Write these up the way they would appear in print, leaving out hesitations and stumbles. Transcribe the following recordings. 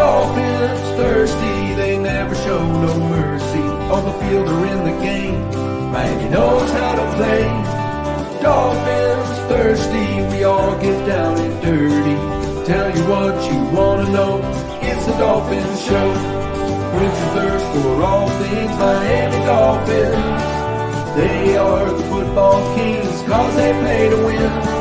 Dolphins thirsty, they never show no mercy. On the field or in the game, Miami knows how to play. Dolphins thirsty, we all get down and dirty. Tell you what you want to know, it's the Dolphins Show. Quench your thirst for all things Miami Dolphins. They are the football kings, cause they play to win.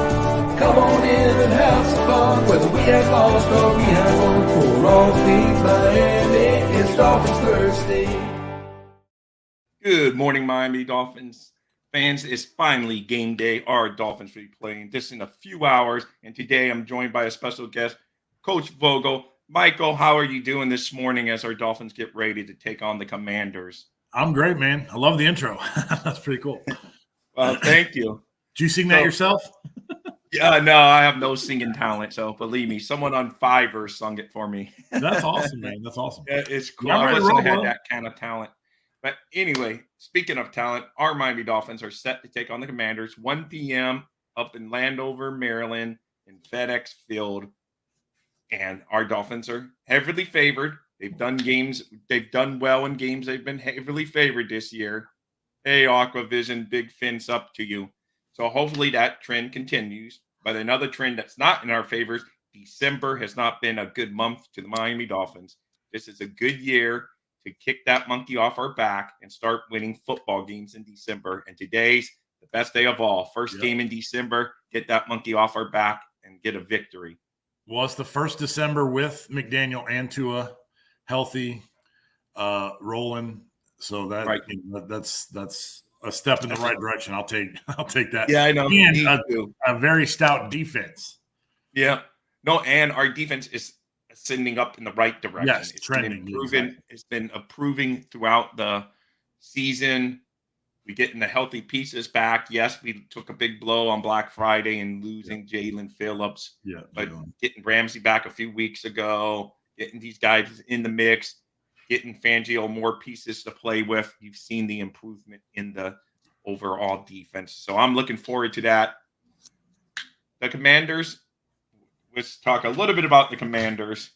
Come on in and have some fun, whether we have lost or we have won. For all things Miami, it's Dolphins Thursday. Good morning, Miami Dolphins fans. It's finally game day. Our Dolphins will be playing this in a few hours, and today I'm joined by a special guest, Coach Vogel. Michael, how are you doing this morning as our Dolphins get ready to take on the Commanders? I'm great, man. I love the intro. That's pretty cool. Well, thank you. Did you sing that yourself? Yeah, no, I have no singing talent, so believe me, someone on Fiverr sung it for me. That's awesome, man. That's awesome. Yeah, it's cool. I wish I had that kind of talent. But anyway, speaking of talent, our Miami Dolphins are set to take on the Commanders 1 p.m. up in Landover, Maryland, in FedEx Field. And our Dolphins are heavily favored. They've done well in games. They've been heavily favored this year. Hey, Aquavision, big fins up to you. So hopefully that trend continues. But another trend that's not in our favors, December has not been a good month to the Miami Dolphins. This is a good year to kick that monkey off our back and start winning football games in December. And today's the best day of all. First game in December, get that monkey off our back and get a victory. Well, it's the first December with McDaniel and Tua healthy, rolling. So that right. that's a step in the right direction. I'll take that. Yeah, I know. And a very stout defense. Yeah. No, and our defense is ascending up in the right direction. Yes, it's trending. Been improving. Exactly. It's been improving throughout the season. We're getting the healthy pieces back. Yes, we took a big blow on Black Friday and losing Jalen Phillips. Yeah. But getting Ramsey back a few weeks ago, getting these guys in the mix, getting Fangio more pieces to play with. You've seen the improvement in the overall defense. So I'm looking forward to that. The Commanders, let's talk a little bit about the Commanders.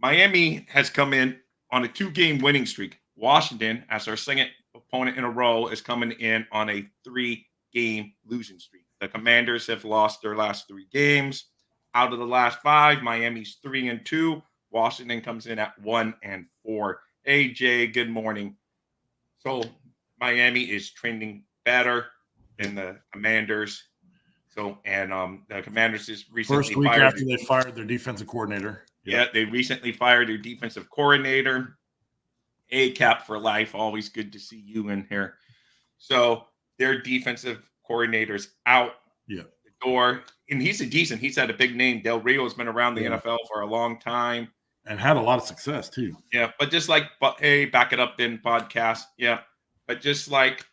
Miami has come in on a 2-game winning streak. Washington, as our second opponent in a row, is coming in on a 3-game losing streak. The Commanders have lost their last 3 games. Out of the last 5, Miami's 3-2. Washington comes in at 1-4. Hey, Jay, good morning. So Miami is trending better than the Commanders. So, and the Commanders just recently first week after they fired their defensive coordinator. Yeah, they recently fired their defensive coordinator. A-cap for life. Always good to see you in here. So their defensive coordinator's out the door. And he's he's had a big name. Del Rio's been around the NFL for a long time. And had a lot of success, too. Yeah, but just like, hey, back it up then, podcast. Yeah, but just like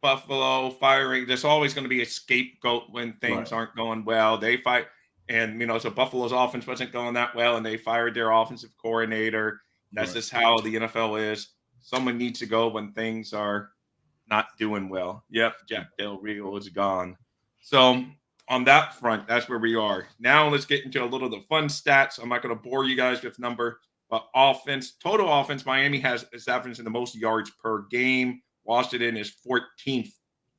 Buffalo firing, there's always going to be a scapegoat when things aren't going well. They fight, and, so Buffalo's offense wasn't going that well, and they fired their offensive coordinator. That's just how the NFL is. Someone needs to go when things are not doing well. Yep, Jack Del Rio is gone. So on that front, that's where we are. Now let's get into a little of the fun stats. I'm not going to bore you guys with number, but total offense, Miami is averaging the most yards per game. Washington is 14th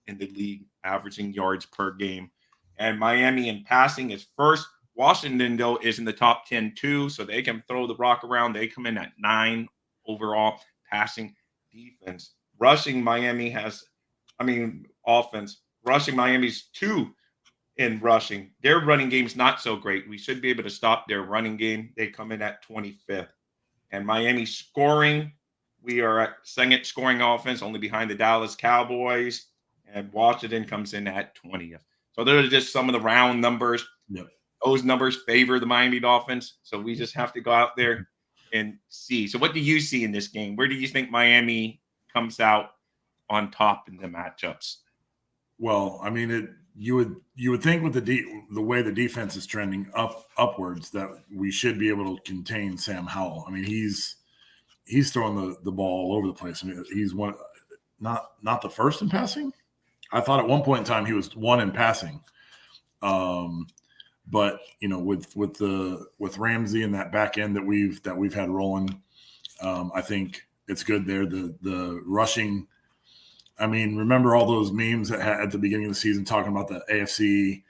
in the league, averaging yards per game. And Miami in passing is first. Washington, though, is in the top 10 too, so they can throw the rock around. They come in at 9 overall passing defense. Rushing, Miami offense. Rushing, Miami's 2 in rushing. Their running game's not so great. We should be able to stop their running game. They come in at 25th. And Miami scoring, we are at second scoring offense, only behind the Dallas Cowboys. And Washington comes in at 20th. So those are just some of the round numbers. Yep. Those numbers favor the Miami Dolphins. So we just have to go out there and see. So what do you see in this game? Where do you think Miami comes out on top in the matchups? Well, I mean, you would think with the way the defense is trending upwards that we should be able to contain Sam Howell. I mean, he's throwing the ball all over the place. I mean, he's not the first in passing. I thought at one point in time he was 1 in passing. But with Ramsey and that back end that we've had rolling, I think it's good there. The rushing. I mean, remember all those memes that had at the beginning of the season talking about the AFC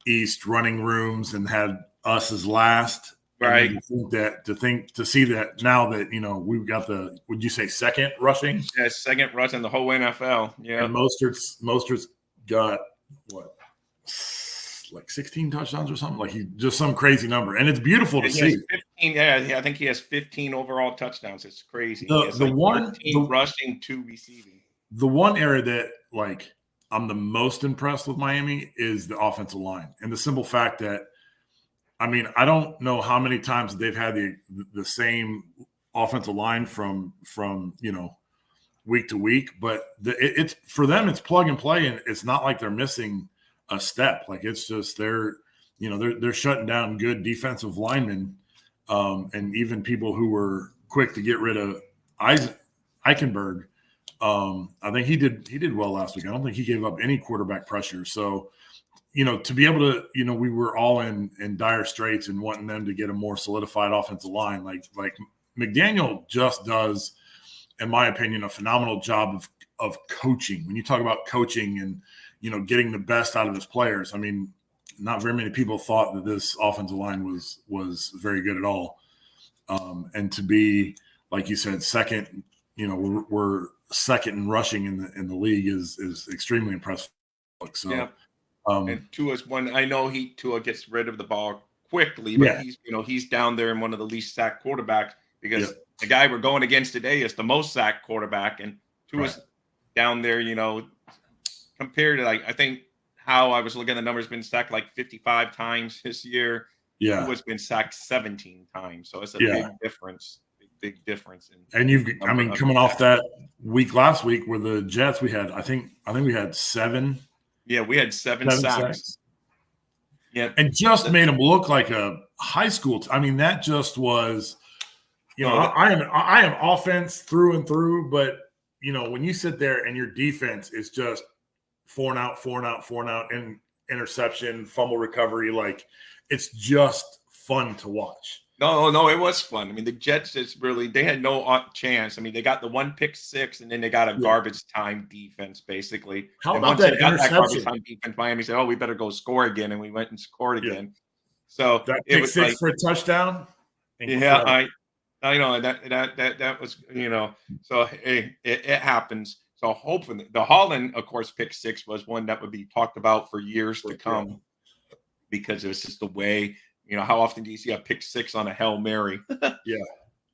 East running rooms and had us as last. Right. To see that now that we've got would you say second rushing? Yeah, second rush in the whole NFL. Yeah. And Mostert's got what, like 16 touchdowns or something? Like he just some crazy number, and it's beautiful to see. 15. Yeah, I think he has 15 overall touchdowns. It's crazy. Rushing, 2 receiving. The one area that like I'm the most impressed with Miami is the offensive line, and the simple fact that, I mean, I don't know how many times they've had the same offensive line from week to week, but it's for them, it's plug and play, and it's not like they're missing a step. Like it's just they're shutting down good defensive linemen, and even people who were quick to get rid of Eichenberg. I think he did well last week. I don't think he gave up any quarterback pressure. So, to be able to, we were all in dire straits and wanting them to get a more solidified offensive line. Like McDaniel just does, in my opinion, a phenomenal job of coaching. When you talk about coaching and, getting the best out of his players, I mean, not very many people thought that this offensive line was very good at all. And to be, like you said, second, we're second in rushing in the league is extremely impressive. So, yeah. And Tua's one. I know Tua gets rid of the ball quickly, but he's down there in one of the least sacked quarterbacks because the guy we're going against today is the most sacked quarterback, and Tua's down there. Compared to I think how I was looking at the numbers, been sacked like 55 times this year. Yeah, Tua's been sacked 17 times, so it's a big difference. Big difference. Coming off that week last week where the Jets, I think we had 7. Yeah, we had seven sacks. Yeah, and just made them look like a high school. I mean, that just was, I am offense through and through. But when you sit there and your defense is just 4 and out, and interception, fumble recovery, like it's just fun to watch. No, it was fun. I mean, the Jets they had no chance. I mean, they got the 1 pick six, and then they got a garbage time defense, basically. How about that interception? Garbage time defense, Miami said, "Oh, we better go score again," and we went and scored again. So that pick six for a touchdown. Incredible. Yeah, I know that was So it happens. So hopefully, the Holland, of course, pick six was one that would be talked about for years to come because it was just the way. How often do you see a pick six on a Hail Mary? Yeah.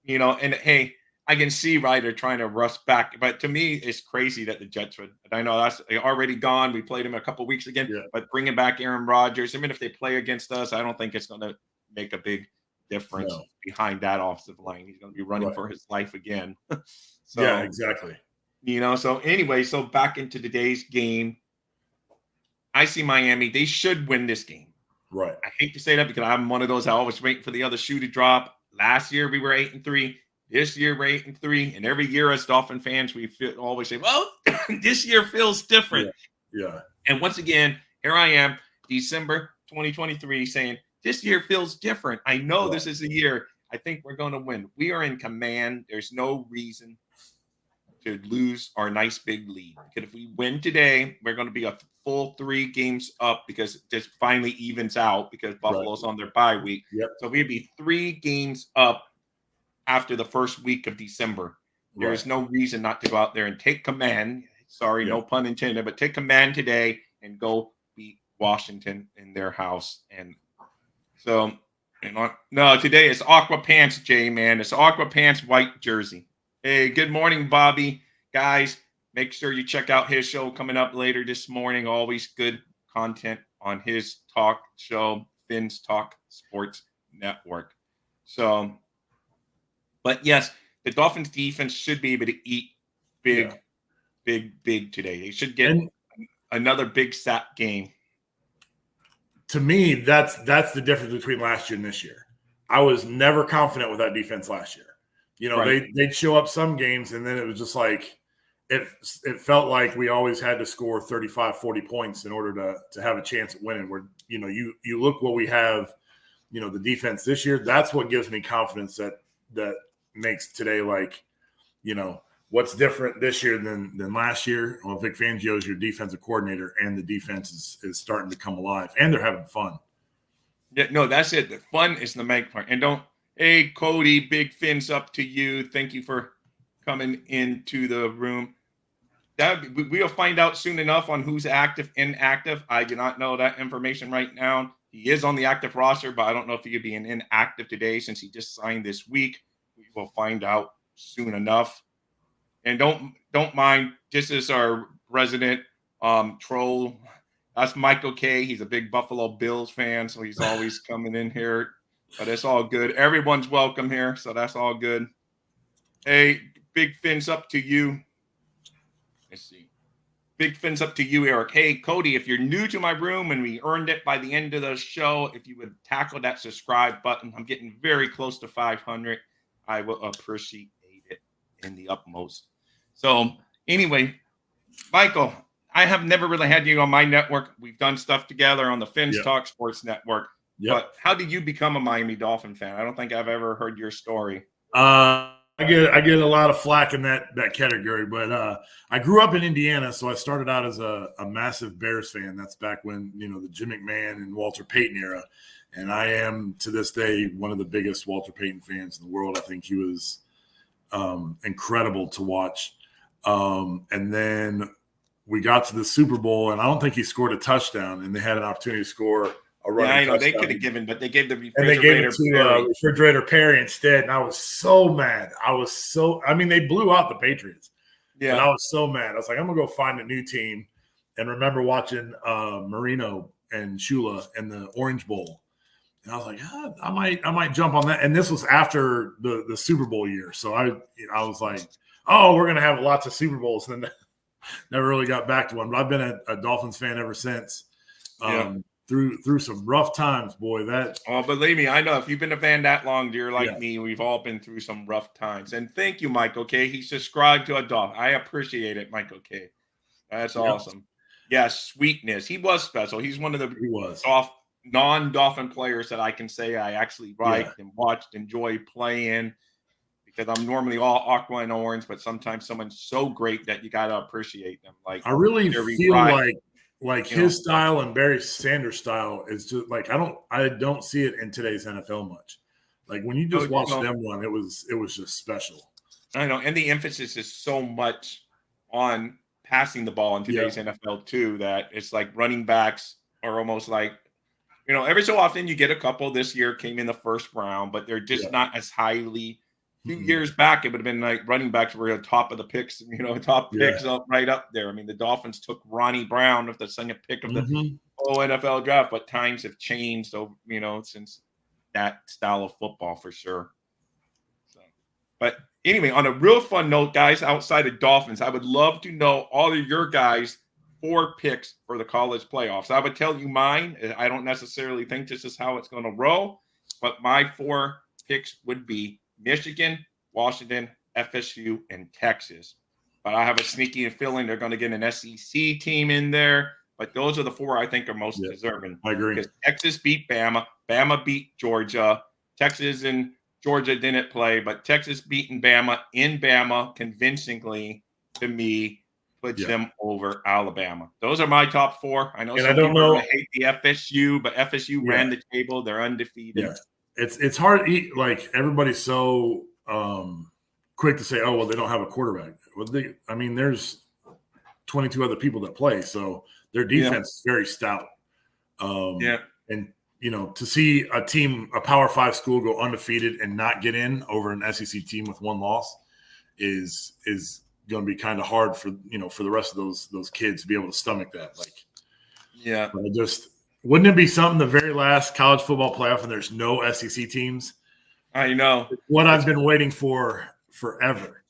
And hey, I can see they're trying to rush back. But to me, it's crazy that the Jets would. I know that's already gone. We played him a couple weeks again. Yeah. But bringing back Aaron Rodgers, even if they play against us, I don't think it's going to make a big difference behind that offensive line. He's going to be running for his life again. So, yeah, exactly. So anyway, so back into today's game. I see Miami. They should win this game. Right. I hate to say that because I'm one of those. I always wait for the other shoe to drop. Last year we were 8-3. This year we're 8-3. And every year as Dolphin fans, we always say, "Well, this year feels different." Yeah. And once again, here I am, December 2023, saying this year feels different. I know this is the year. I think we're going to win. We are in command. There's no reason to lose our nice big lead. Because if we win today, we're going to be a full 3 games up because it just finally evens out because Buffalo's on their bye week. Yep. So we'd be 3 games up after the first week of December. There is no reason not to go out there and take command. Sorry, no pun intended, but take command today and go beat Washington in their house. And so, today it's Aqua Pants, Jay, man. It's Aqua Pants white jersey. Hey, good morning, Bobby. Guys, make sure you check out his show coming up later this morning. Always good content on his talk show, Finn's Talk Sports Network. So, but yes, the Dolphins defense should be able to eat big today. They should get another big sack game. To me, that's the difference between last year and this year. I was never confident with that defense last year. They'd show up some games, and then it was just like it felt like we always had to score 35, 40 points in order to have a chance at winning. Where, you look what we have, the defense this year, that's what gives me confidence that makes today like, what's different this year than last year. Well, Vic Fangio is your defensive coordinator, and the defense is starting to come alive, and they're having fun. Yeah, no, that's it. The fun is the main part. And hey, Cody, big fins up to you. Thank you for coming into the room. We'll find out soon enough on who's active, inactive. I do not know that information right now. He is on the active roster, but I don't know if he could be an inactive today since he just signed this week. We will find out soon enough. And don't mind, this is our resident troll. That's Michael K. He's a big Buffalo Bills fan, so he's always coming in here. But it's all good. Everyone's welcome here, so that's all good. Hey, big fins up to you. Let's see. Big fins up to you, Eric. Hey, Cody, if you're new to my room and we earned it by the end of the show, if you would tackle that subscribe button, I'm getting very close to 500. I will appreciate it in the utmost. So anyway, Michael, I have never really had you on my network. We've done stuff together on the Fins Talk Sports Network. Yep. But how did you become a Miami Dolphin fan? I don't think I've ever heard your story. I get a lot of flack in that category, but I grew up in Indiana, so I started out as a massive Bears fan. That's back when, the Jim McMahon and Walter Payton era. And I am, to this day, one of the biggest Walter Payton fans in the world. I think he was incredible to watch. And then we got to the Super Bowl, and I don't think he scored a touchdown, and they had an opportunity to score a running touchdown. I know they could have given, but they gave the refrigerator Perry instead, and I was so mad. They blew out the Patriots. Yeah, and I was so mad. I was like, I'm gonna go find a new team, and remember watching Marino and Shula in the Orange Bowl, and I was like, I might jump on that. And this was after the Super Bowl year, so I was like, oh, we're gonna have lots of Super Bowls, and then never really got back to one. But I've been a Dolphins fan ever since. Through some rough times, boy. Believe me, I know if you've been a fan that long, you're like me. We've all been through some rough times. And thank you, Michael K. He subscribed to a Dolphin. I appreciate it, Michael K. That's awesome. Yes, sweetness. He was special. He's one of the non-Dolphin players that I can say I actually liked and watched, enjoy playing. Because I'm normally all aqua and orange, but sometimes someone's so great that you gotta appreciate them. Like I really feel like his style and Barry Sanders' style is just like I don't see it in today's NFL much. Like when you just watch them run, it was just special. I know, and the emphasis is so much on passing the ball in today's NFL too that it's like running backs are almost like, every so often you get a couple. This year came in the first round, but they're just not as highly. 2 years back, it would have been like running backs were at the top of the picks, picks up right up there. I mean, the Dolphins took Ronnie Brown with the second pick of the whole NFL draft, but times have changed, since that style of football for sure. So, but anyway, on a real fun note, guys, outside of Dolphins, I would love to know all of your guys' 4 picks for the college playoffs. I would tell you mine. I don't necessarily think this is how it's going to roll, but my 4 picks would be Michigan, Washington, FSU, and Texas. But I have a sneaky feeling they're going to get an SEC team in there. But those are the 4 I think are most deserving. I agree. Because Texas beat Bama. Bama beat Georgia. Texas and Georgia didn't play, but Texas beating Bama in Bama convincingly, to me, puts them over Alabama. Those are my top 4. I know some people are going to hate the FSU, but FSU ran the table. They're undefeated. Yeah. It's hard to eat. Like everybody's so quick to say, oh, well, they don't have a quarterback. Well, there's 22 other people that play, so their defense is very stout. And to see a Power 5 school go undefeated and not get in over an SEC team with 1 loss is going to be kind of hard for the rest of those kids to be able to stomach that. Wouldn't it be something the very last college football playoff and there's no SEC teams? I know. It's what I've been waiting for forever.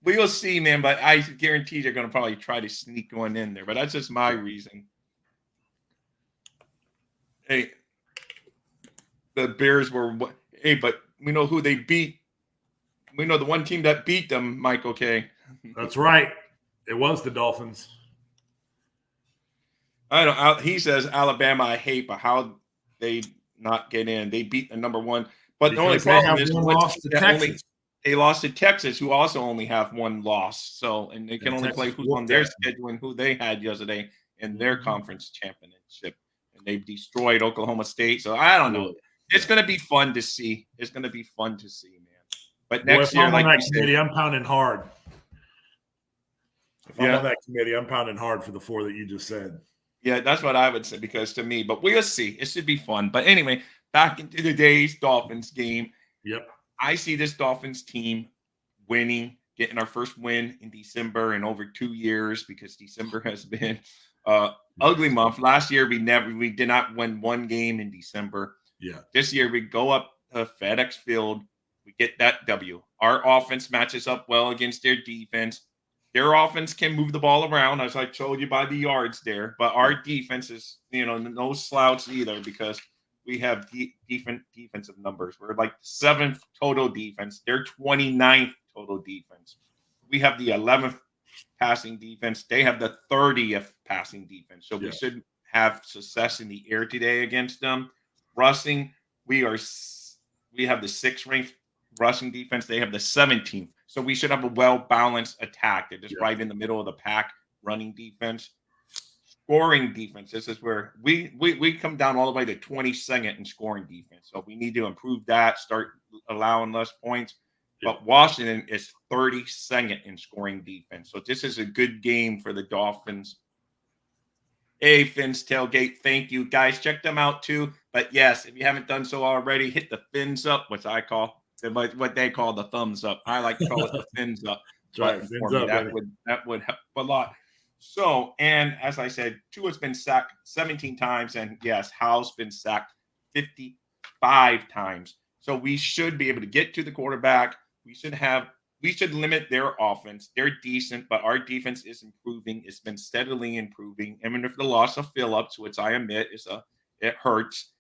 We will see, man, but I guarantee they're going to probably try to sneak one in there. But that's just my reason. Hey, the Bears were – but we know who they beat. We know the one team that beat them, Michael K. That's right. It was the Dolphins. I don't. He says Alabama I hate, but how they not get in? They beat the number one, but the only Because they problem have is one loss to Texas. they lost to Texas, who also only have one loss. So, and they can only play who's on their schedule and who they had yesterday in their conference championship, and they've destroyed Oklahoma State. So I don't know. It's going to be fun to see. It's going to be fun to see, man. But next year, like you said, I'm pounding hard. If I'm on that committee, I'm pounding hard for the 4 that you just said. Yeah, that's what I would say, because to me, but we'll see. It should be fun. But anyway, back into today's Dolphins game. Yep. I see this Dolphins team winning, getting our first win in December in over 2 years, because December has been ugly month. Last year we did not win one game in December. Yeah. This year we go up to FedEx Field, we get that W. Our offense matches up well against their defense. Their offense can move the ball around, as I told you by the yards there, but our defense is, no slouch either, because we have defensive numbers. We're like 7th total defense. They're 29th total defense. We have the 11th passing defense. They have the 30th passing defense. So we should have success in the air today against them. Rushing, we have the 6th ranked rushing defense. They have the 17th. So we should have a well-balanced attack. They're just right in the middle of the pack. Running defense, scoring defense. This is where we come down all the way to 22nd in scoring defense. So we need to improve that, start allowing less points. But Washington is 32nd in scoring defense. So this is a good game for the Dolphins. Hey, Fins Tailgate, thank you. Guys, check them out too. But yes, if you haven't done so already, hit the fins up, which I call what they call the thumbs up. I like to call it the fins up. That would help a lot. So, and as I said, Tua's been sacked 17 times, and yes, Howell's been sacked 55 times. So we should be able to get to the quarterback. We should limit their offense. They're decent, but our defense is improving. It's been steadily improving. Even if the loss of Phillips, which I admit it hurts,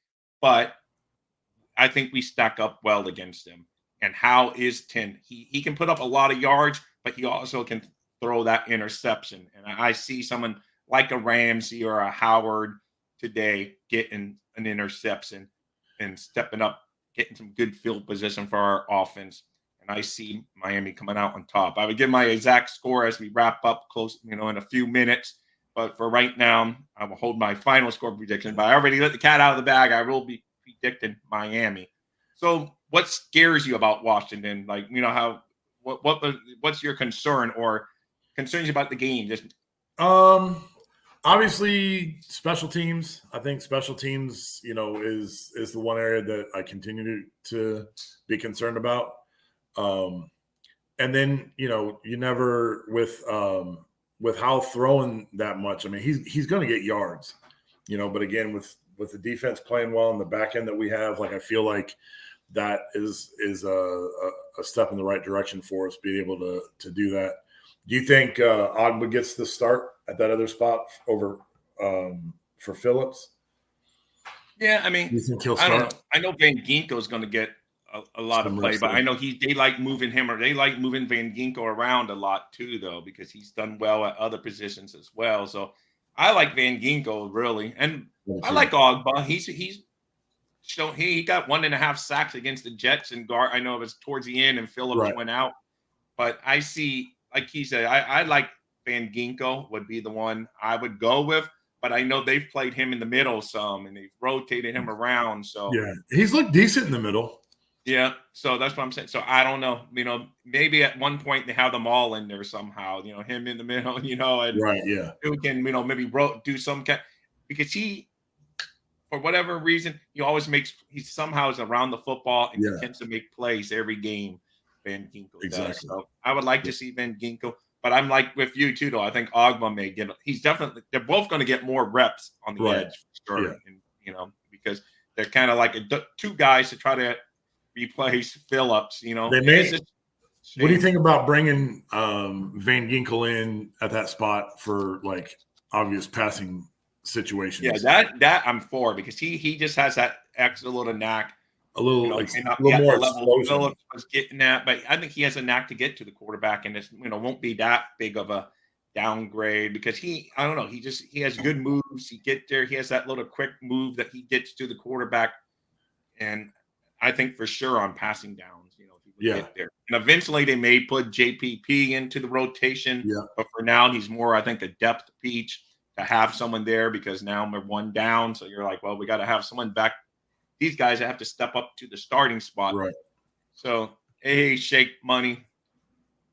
but I think we stack up well against them. And Howe is 10. He can put up a lot of yards, but he also can throw that interception. And I see someone like a Ramsey or a Howard today getting an interception and stepping up, getting some good field position for our offense. And I see Miami coming out on top. I would give my exact score as we wrap up close, in a few minutes. But for right now, I will hold my final score prediction. But I already let the cat out of the bag. I will be predicting Miami. So what scares you about Washington? Like, what's your concern or concerns about the game? Just obviously special teams. I think special teams, is the one area that I continue to be concerned about. And then, you never with Howell throwing that much. I mean, he's going to get yards, but again, with the defense playing well in the back end that we have, like, I feel like that is a step in the right direction for us, being able to do that. Do you think Ogba gets the start at that other spot over for Phillips? Yeah, I mean, you think he'll start? I don't know. I know Van Ginkel is going to get a lot of play, but I know they like moving him, or they like moving Van Ginkel around a lot too, though, because he's done well at other positions as well. So I like Van Ginkel really, and I like Ogba. He got 1.5 sacks against the Jets, and I know it was towards the end, and Phillips went out. But I see, like he said, I like Van Ginkel would be the one I would go with. But I know they've played him in the middle some, and they've rotated him around. So yeah, he's looked decent in the middle. Yeah, so that's what I'm saying. So I don't know, maybe at one point they have them all in there somehow, him in the middle, and who can, maybe do some kind, because he, for whatever reason, he somehow is around the football and he tends to make plays every game. Van Ginkel does. So I would like to see Van Ginkel, but I'm like with you too, though. I think Ogba may get. They're both going to get more reps on the edge, for sure. And because they're kind of like two guys to try to replace Phillips, They may. What do you think about bringing Van Ginkel in at that spot for like obvious passing situations? Yeah, that I'm for, because he just has that extra little knack a little, You know, like, may a not be little at more the level explosion. Phillips was getting at, but I think he has a knack to get to the quarterback, and it's, won't be that big of a downgrade because I don't know, he has good moves. He get there, he has that little quick move that he gets to the quarterback, and I think for sure on passing downs, if he would get there. And eventually they may put JPP into the rotation, Yeah. but for now he's more, I think, a depth piece to have someone there because now we're one down. So you're like, well, we got to have someone back. These guys have to step up to the starting spot. Right. So, hey, Shake Money.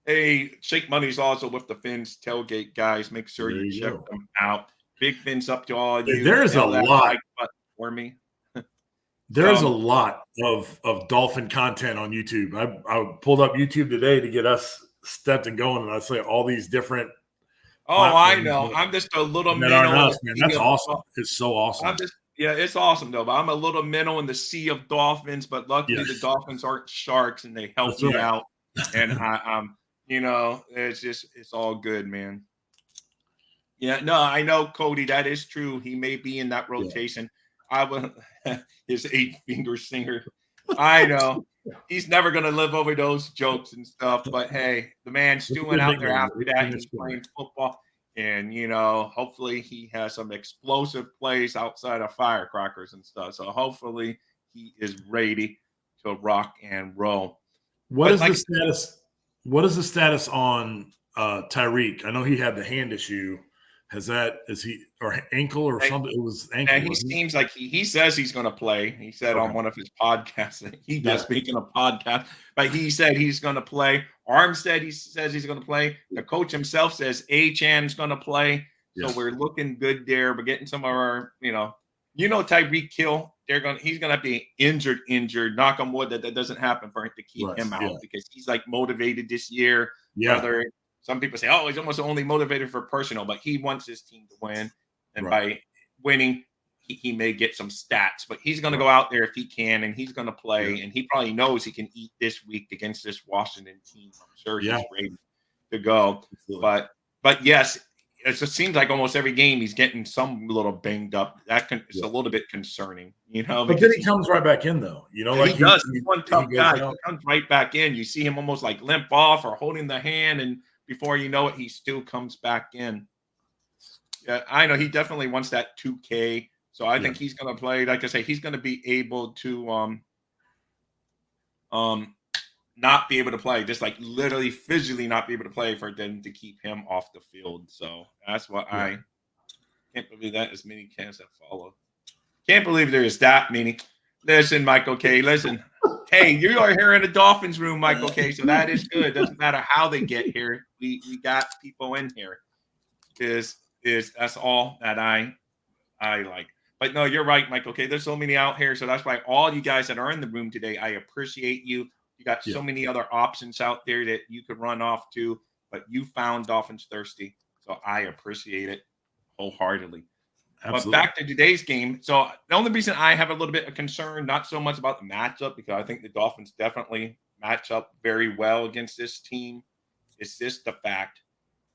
Hey, Shake Money's also with the Fins Tailgate guys. Make sure There you you check go. them out. Big Fins up to all of you. There's a Nail that lot. like button for me. There's a lot of Dolphin content on YouTube. I pulled up YouTube today to get us stepped and going, and I say all these different Oh, I platforms know. I'm just a little that aren't minnow in us, the man. sea That's of awesome. It's so awesome. yeah, it's awesome though. But I'm a little minnow in the sea of Dolphins. But luckily, the Dolphins aren't sharks, and they help That's me right. out. And I'm, it's all good, man. Yeah, no, I know, Cody. That is true. He may be in that rotation. I will. His 8-finger singer. I know. He's never going to live over those jokes and stuff. But hey, the man's doing out there after that. He's playing football. And, hopefully he has some explosive plays outside of firecrackers and stuff. So hopefully he is ready to rock and roll. What is the status? What is the status on Tyreek? I know he had the hand issue. Is he or ankle or something? It was ankle. And he seems like he says he's going to play. He said on one of his podcasts that he does, speaking of podcasts, but he said he's going to play. Armstead, he says he's going to play. The coach himself says Achan's going to play. So we're looking good there. We're getting some of our, Tyreek Hill. He's going to be injured. Knock on wood that doesn't happen for him to keep him out because he's like motivated this year. Yeah. Whether some people say, oh, he's almost only motivated for personal, but he wants his team to win. And by winning, he may get some stats. But he's going to go out there if he can, and he's going to play. And he probably knows he can eat this week against this Washington team. I'm sure he's ready to go. Absolutely. But yes, it just seems like almost every game he's getting some little banged up. It's a little bit concerning, But then he comes right back in, though. Like he does. He's one tough guy. He comes right back in. You see him almost like limp off or holding the hand, and before you know it, he still comes back in. Yeah, I know he definitely wants that 2K. So I think he's going to play. Like I say, he's going to be able to not be able to play, just like literally physically not be able to play for them to keep him off the field. So that's what I can't believe that as many cans that follow. Can't believe there is that many. Listen, Michael K. Listen. Hey, you are here in the Dolphins room, Michael K. So that is good. Doesn't matter how they get here. We got people in here. That's all that I like. But no, you're right, Michael K. There's so many out here. So that's why all you guys that are in the room today, I appreciate you. You got so many other options out there that you could run off to, but you found Dolphins Thirsty. So I appreciate it wholeheartedly. Absolutely. But back to today's game. So the only reason I have a little bit of concern, not so much about the matchup, because I think the Dolphins definitely match up very well against this team. It's just the fact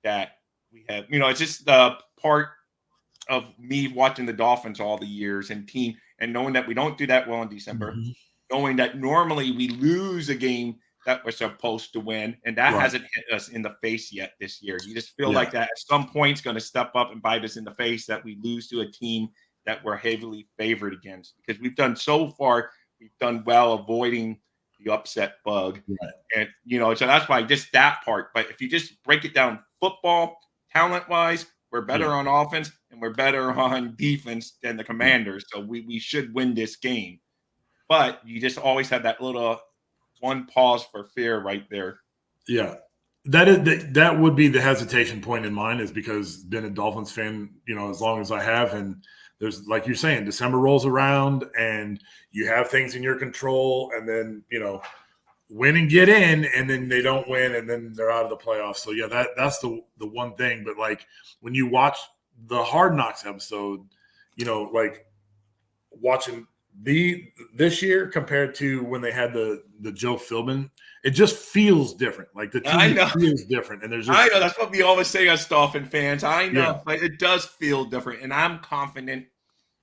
that we have, it's just the part of me watching the Dolphins all the years and team and knowing that we don't do that well in December, knowing that normally we lose a game that we're supposed to win, and that hasn't hit us in the face yet this year. You just feel like that at some point it's going to step up and bite us in the face that we lose to a team that we're heavily favored against, because we've done well avoiding the upset bug. And, so that's why just that part. But if you just break it down football, talent-wise, we're better on offense and we're better on defense than the Commanders. So we should win this game. But you just always have that little one pause for fear right there. Yeah. That would be the hesitation point in mine, is because been a Dolphins fan, as long as I have. And there's, like you're saying, December rolls around and you have things in your control, and then, win and get in, and then they don't win, and then they're out of the playoffs. So yeah, that's the one thing. But like when you watch the Hard Knocks episode, like watching this year compared to when they had the Joe Philbin, it just feels different. Like the team feels different, and I know that's what we always say as Dolphin fans. I know, but it does feel different, and I'm confident.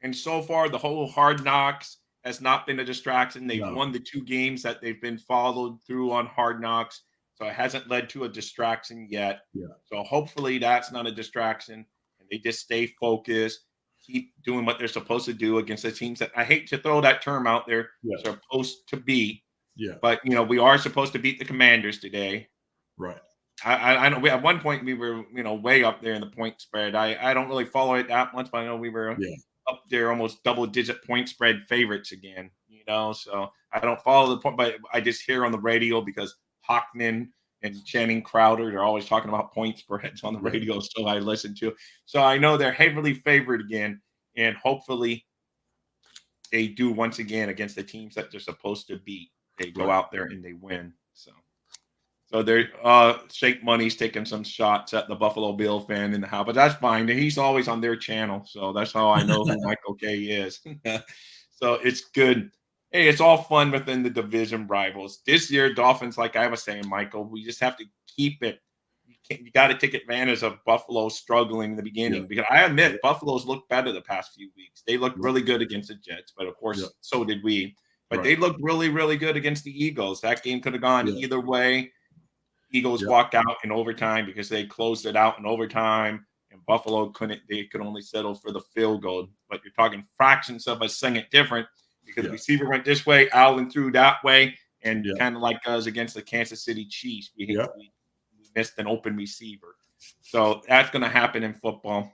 And so far, the whole Hard Knocks has not been a distraction. They've No. won the 2 games that they've been followed through on Hard Knocks, so it hasn't led to a distraction yet. Yeah. So hopefully that's not a distraction, and they just stay focused, keep doing what they're supposed to do against the teams that I hate to throw that term out there, Yeah. supposed to beat. Yeah. But we are supposed to beat the Commanders today. Right. I know at one point we were way up there in the point spread. I don't really follow it that much, but I know we were up there almost double-digit point spread favorites again. So I don't follow the point, but I just hear on the radio because Hockman and Channing Crowder, they're always talking about point spreads on the radio, so I listen to. So I know they're heavily favored again, and hopefully they do once again against the teams that they're supposed to beat. They go out there and they win. So they're Shake Money's taking some shots at the Buffalo Bill fan in the house, but that's fine. He's always on their channel, so that's how I know who Michael K is. So it's good. Hey, it's all fun within the division rivals. This year, Dolphins, like I was saying, Michael, we just have to keep it. You got to take advantage of Buffalo struggling in the beginning because I admit Buffalo's looked better the past few weeks. They looked really good against the Jets, but of course, so did we. But they looked really, really good against the Eagles. That game could have gone either way. Eagles walked out in overtime because they closed it out in overtime, and Buffalo couldn't. They could only settle for the field goal. But you're talking fractions of a second different because the receiver went this way, Allen threw that way, and kind of like us against the Kansas City Chiefs, we missed an open receiver. So that's going to happen in football.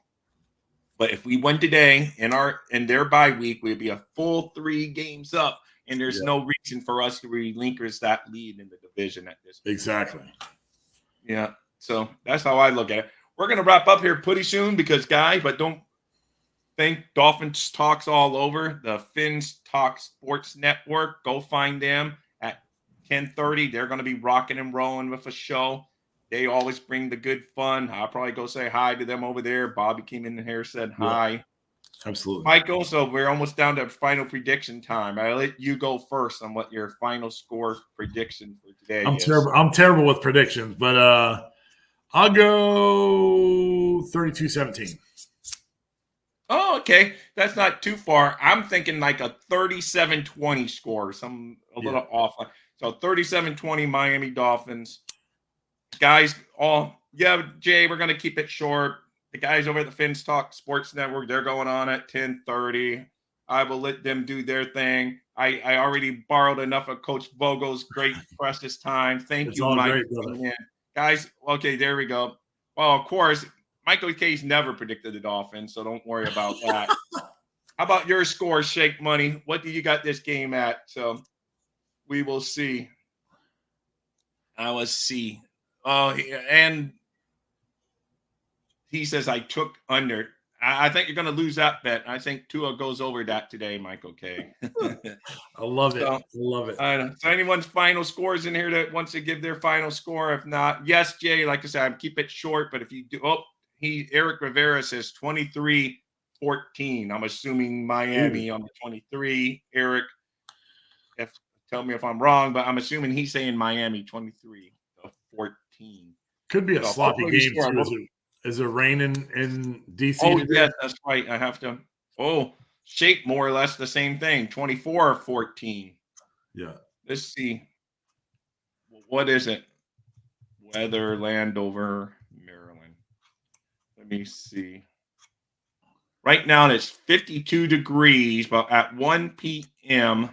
But if we win today in their bye week, we'd be a full 3 games up. And there's no reason for us to relinquish that lead in the division at this point. Exactly. Yeah. So that's how I look at it. We're going to wrap up here pretty soon because, guys, but don't think Dolphins Talk's all over. The Fins Talk Sports Network. Go find them at 10:30. They're going to be rocking and rolling with a show. They always bring the good fun. I'll probably go say hi to them over there. Bobby came in here, said hi. Absolutely. Michael, so we're almost down to final prediction time. I'll let you go first on what your final score prediction for today is. I'm terrible with predictions, but I'll go 32-17. Oh, okay. That's not too far. I'm thinking like a 37-20 score, a little off. So 37-20 Miami Dolphins. Guys, Jay, we're going to keep it short. The guys over at the Fins Talk Sports Network, they're going on at 10:30. I will let them do their thing. I already borrowed enough of Coach Vogel's great precious time. Thank you, Mike. Guys, okay, there we go. Well, of course, Michael K's never predicted the Dolphins, so don't worry about that. How about your score, Shake Money? What do you got this game at? So we will see. I will see. Oh, and he says I took under. I think you're going to lose that bet. I think Tua goes over that today, Michael K. I love it. I love it. So anyone's final scores in here that wants to give their final score? If not, yes, Jay, like I said, keep it short. But if you do, Eric Rivera says 23-14. I'm assuming Miami on the 23. Eric, tell me if I'm wrong, but I'm assuming he's saying Miami 23-14. Could be a sloppy game too. Is it raining in DC? Oh, yes, that's right. I have to. Shape more or less the same thing. 24-14. Yeah. Let's see. What is it? Weather, Landover, Maryland. Let me see. Right now it's 52 degrees, but at 1 p.m.,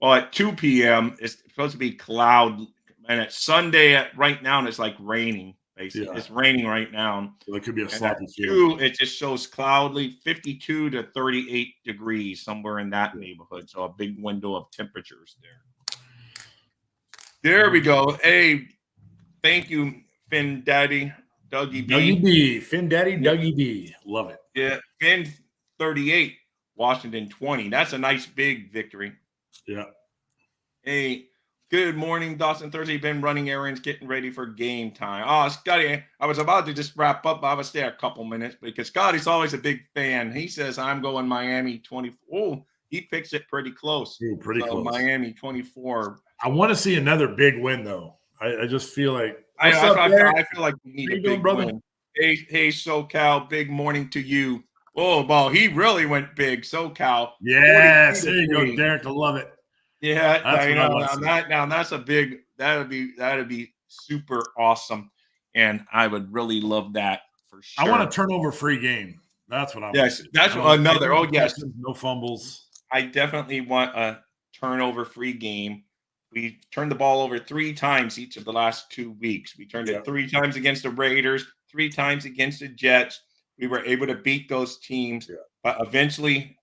at 2 p.m., it's supposed to be cloud. And it's Sunday right now, and it's like raining. Basically, it's raining right now. So it could be a sloppy field. It just shows cloudy, 52 to 38 degrees, somewhere in that neighborhood. So a big window of temperatures there. There we go. Hey, thank you, Finn Daddy, Dougie B. Dougie B. Finn Daddy, Dougie B. Love it. Yeah, Finn 38, Washington 20. That's a nice big victory. Yeah. Hey. Good morning, Dawson Thursday. Been running errands, getting ready for game time. Oh, Scotty, I was about to just wrap up, but I will stay a couple minutes because Scotty's always a big fan. He says, I'm going Miami 24. Oh, he picks it pretty close. Ooh, pretty close. Miami 24. I want to see another big win, though. I just feel like I feel like we need a big win. Hey, SoCal, big morning to you. Oh, well, he really went big. SoCal. Yes, 42 there to you go, 3. Derek. I love it. Yeah, That's you what I know, want to see. now that's a big that'd be super awesome, and I would really love that for I want a sure. turnover-free game. That's what I want to Yes, see. that's I want another. no Oh yes, interceptions, no fumbles. I definitely want a turnover-free game. We turned the ball over 3 times each of the last 2 weeks. We turned Yeah, it 3 times against the Raiders, 3 times against the Jets. We were able to beat those teams, yeah, but eventually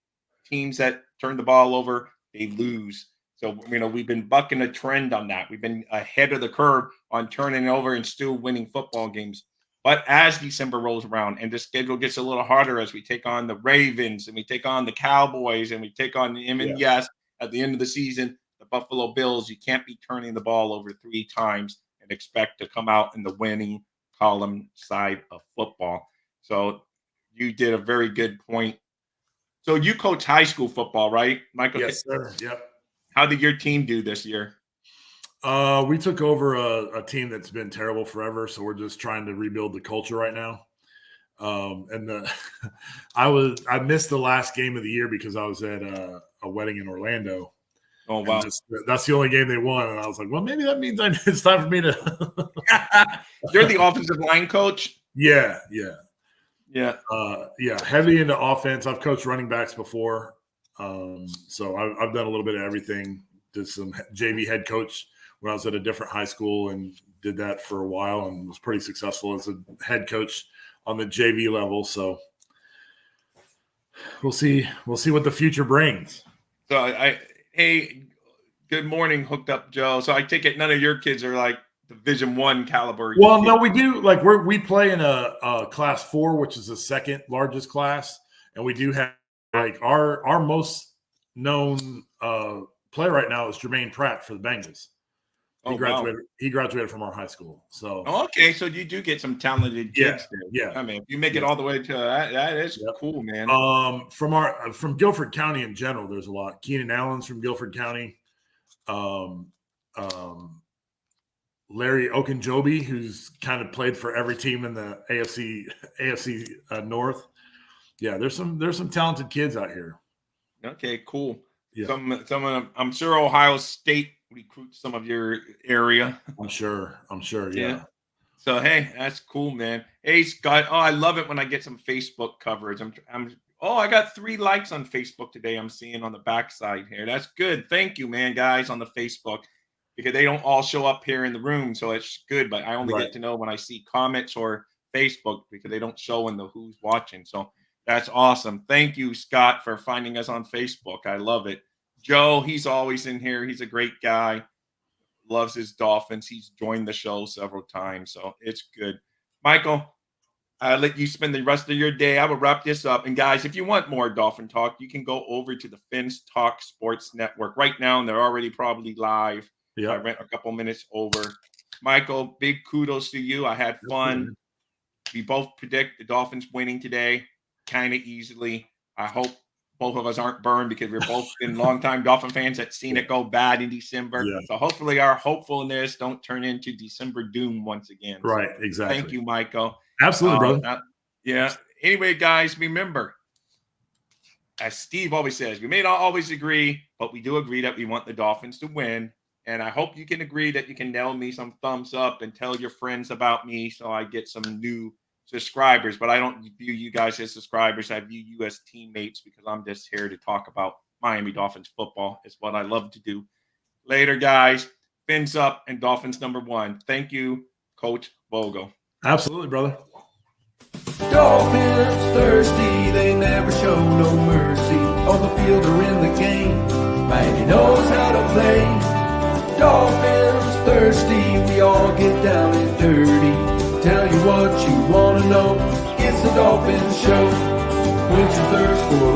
teams that turn the ball over, they lose. So, we've been bucking a trend on that. We've been ahead of the curve on turning it over and still winning football games. But as December rolls around and the schedule gets a little harder as we take on the Ravens and we take on the Cowboys and we take on them, yeah. and yes, at the end of the season, the Buffalo Bills, you can't be turning the ball over 3 times and expect to come out in the winning column side of football. So you did a very good point. So you coach high school football, right, Michael? Yes, sir. Yep. How did your team do this year? We took over a team that's been terrible forever, so we're just trying to rebuild the culture right now. And I missed the last game of the year because I was at a wedding in Orlando. Oh, And wow. that's the only game they won, and I was like, well, maybe that means it's time for me to. You're the offensive line coach? Yeah. Yeah. Heavy into offense. I've coached running backs before, so I've done a little bit of everything. Did some JV head coach when I was at a different high school and did that for a while and was pretty successful as a head coach on the JV level. So we'll see what the future brings. So hey, good morning, Hooked Up Joe. So I take it none of your kids are like Division I caliber. Well, no, we do. Like we play in a Class 4, which is the second largest class, and we do have like our most known player right now is Jermaine Pratt for the Bengals. Oh, wow. He graduated from our high school. So Okay, so you do get some talented kids there. Yeah. I mean, if you make it all the way to that is cool, man. From Guilford County in general, there's a lot. Keenan Allen's from Guilford County. Larry Okunjobi, who's kind of played for every team in the AFC North. Yeah, there's some talented kids out here. Okay, cool. Yeah. Some of them, I'm sure Ohio State recruits some of your area. I'm sure. Yeah. So hey, that's cool, man. Hey, Scott. Oh, I love it when I get some Facebook coverage. I got 3 likes on Facebook today. I'm seeing on the backside here. That's good. Thank you, man, guys, on the Facebook, because they don't all show up here in the room, so it's good. But I only get to know when I see comments or Facebook because they don't show in the who's watching. So that's awesome. Thank you, Scott, for finding us on Facebook. I love it. Joe, he's always in here. He's a great guy. Loves his Dolphins. He's joined the show several times, so it's good. Michael, I'll let you spend the rest of your day. I will wrap this up. And guys, if you want more Dolphin talk, you can go over to the Fins Talk Sports Network right now, and they're already probably live. Yeah. I went a couple minutes over. Michael, big kudos to you. I had fun. We both predict the Dolphins winning today kind of easily. I hope both of us aren't burned because we're both been longtime Dolphin fans that seen it go bad in December. Yeah. So hopefully our hopefulness don't turn into December doom once again. Right, so exactly. Thank you, Michael. Absolutely, brother. Yeah. Anyway, guys, remember, as Steve always says, we may not always agree, but we do agree that we want the Dolphins to win. And I hope you can agree that you can nail me some thumbs up and tell your friends about me so I get some new subscribers. But I don't view you guys as subscribers. I view you as teammates because I'm just here to talk about Miami Dolphins football. It's what I love to do. Later, guys. Fins up and Dolphins #1. Thank you, Coach Vogel. Absolutely, brother. Dolphins thirsty, they never show no mercy. On the field or in the game, Miami knows how to play. Dolphins thirsty, we all get down and dirty. Tell you what you wanna know, it's the Dolphins Show. Quench your thirst for all